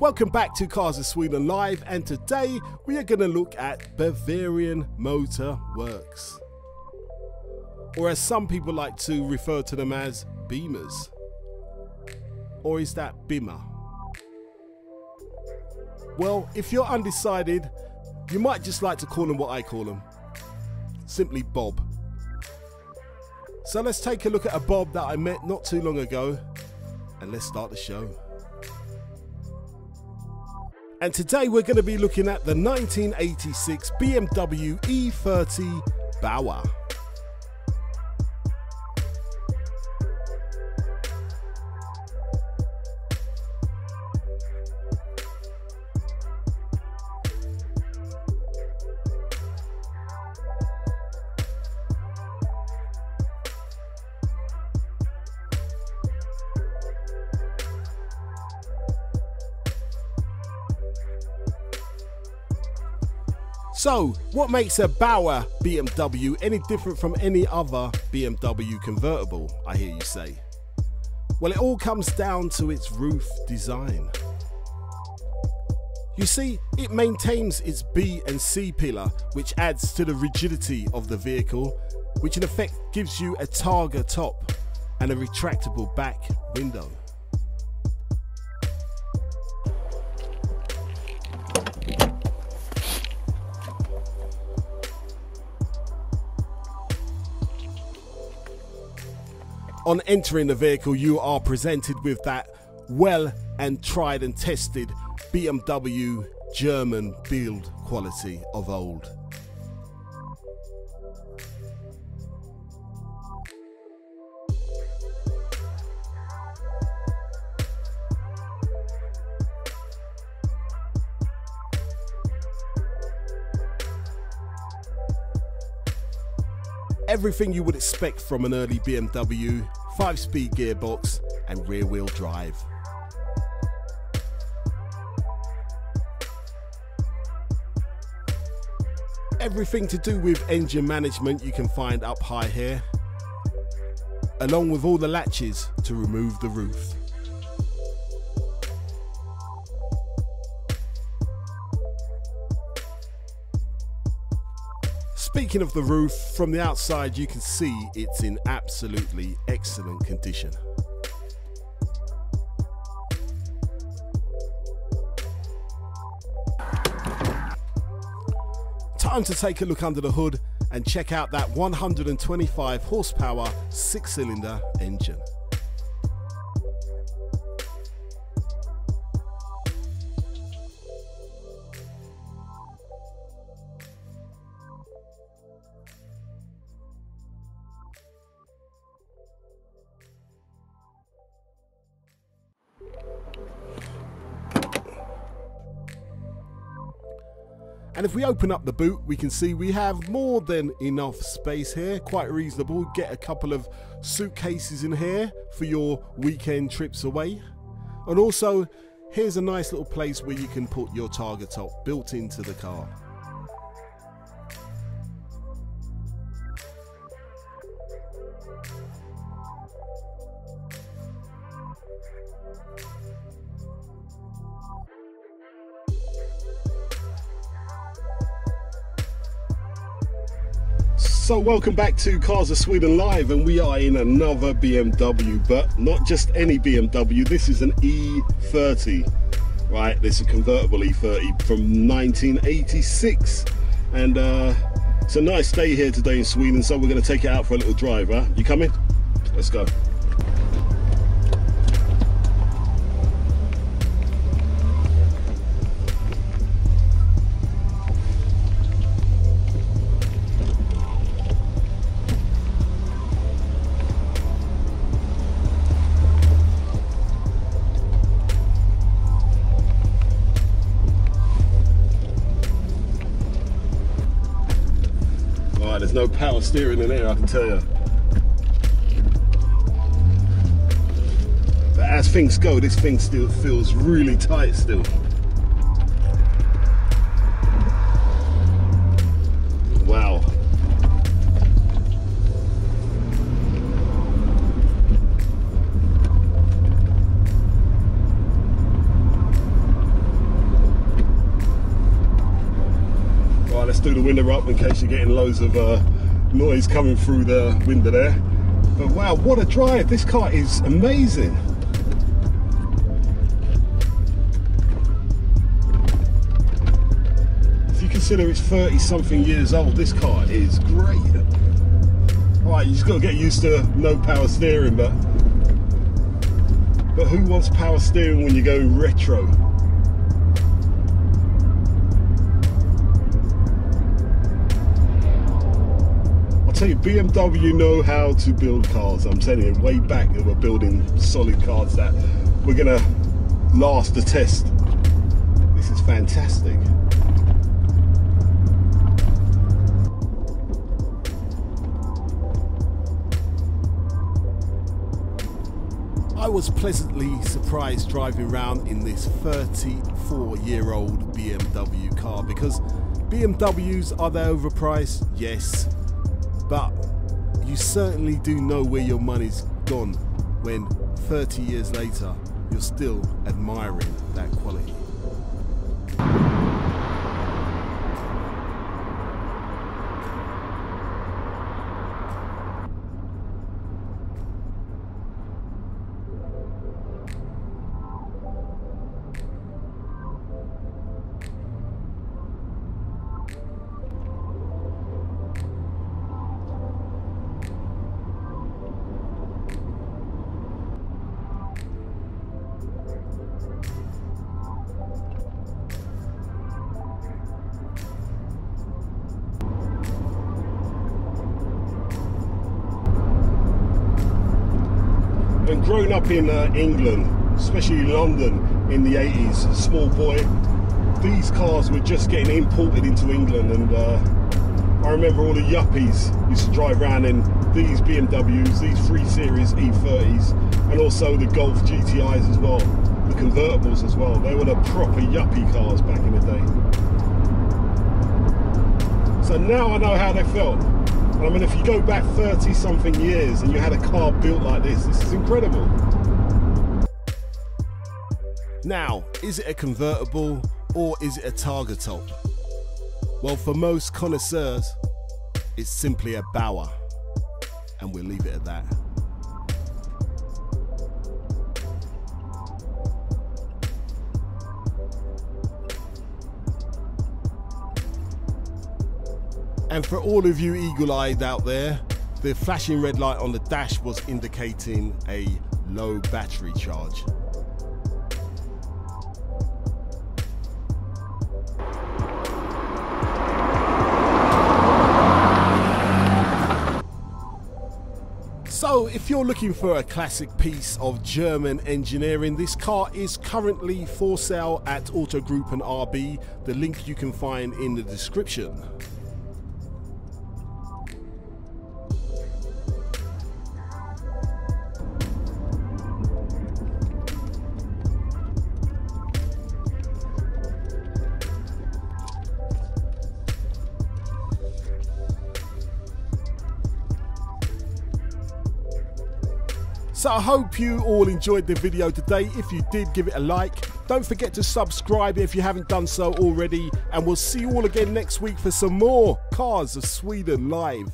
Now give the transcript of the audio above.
Welcome back to Cars of Sweden Live, and today we are going to look at Bavarian Motor Works, or as some people like to refer to them as Beamers. Or is that Bimmer? Well, if you're undecided, you might just like to call them what I call them, simply Bob. So let's take a look at a Bob that I met not too long ago, and let's start the show. And today we're going to be looking at the 1986 BMW E30 Baur. So, what makes a Baur BMW any different from any other BMW convertible, I hear you say? Well, it all comes down to its roof design. You see, it maintains its B and C pillar, which adds to the rigidity of the vehicle, which in effect gives you a targa top and a retractable back window. On entering the vehicle, you are presented with that well and tried and tested BMW German build quality of old. Everything you would expect from an early BMW, 5-speed gearbox and rear-wheel drive. Everything to do with engine management you can find up high here, along with all the latches to remove the roof. Speaking of the roof, from the outside you can see it's in absolutely excellent condition. Time to take a look under the hood and check out that 125 horsepower 6-cylinder engine. And if we open up the boot, we can see we have more than enough space here, quite reasonable. Get a couple of suitcases in here for your weekend trips away. And also, here's a nice little place where you can put your targa top built into the car. So welcome back to Cars of Sweden Live, and we are in another BMW, but not just any BMW. This is an E30, right? This is a convertible E30 from 1986, and it's a nice day here today in Sweden, so we're going to take it out for a little drive, right? You coming? Let's go. There's no power steering in here, I can tell you. But as things go, this thing still feels really tight still. Wow. let's do the window up in case you're getting loads of noise coming through the window there. But wow, what a drive. This car is amazing. If you consider it's 30 something years old, this car is great. Right, you just got to get used to no power steering, but who wants power steering when you're going retro? I'll tell you, BMW know how to build cars. I'm telling you, way back they were building solid cars that were gonna last the test. This is fantastic. I was pleasantly surprised driving around in this 34-year-old BMW car, because BMWs, are they overpriced? Yes, but you certainly do know where your money's gone when 30 years later you're still admiring that quality. And growing up in England, especially London in the 80s, small boy, these cars were just getting imported into England, and I remember all the yuppies used to drive around in these BMWs, these 3 Series E30s, and also the Golf GTIs as well, the convertibles as well. They were the proper yuppie cars back in the day. So now I know how they felt. I mean, if you go back 30 something years and you had a car built like this is incredible. Now, is it a convertible or is it a Targa top? Well, for most connoisseurs, it's simply a Baur, and we'll leave it at that. And for all of you eagle-eyed out there, the flashing red light on the dash was indicating a low battery charge. So if you're looking for a classic piece of German engineering, this car is currently for sale at Auto Group and RB. The link you can find in the description. So I hope you all enjoyed the video today. If you did, give it a like. Don't forget to subscribe if you haven't done so already. And we'll see you all again next week for some more Cars of Sweden Live.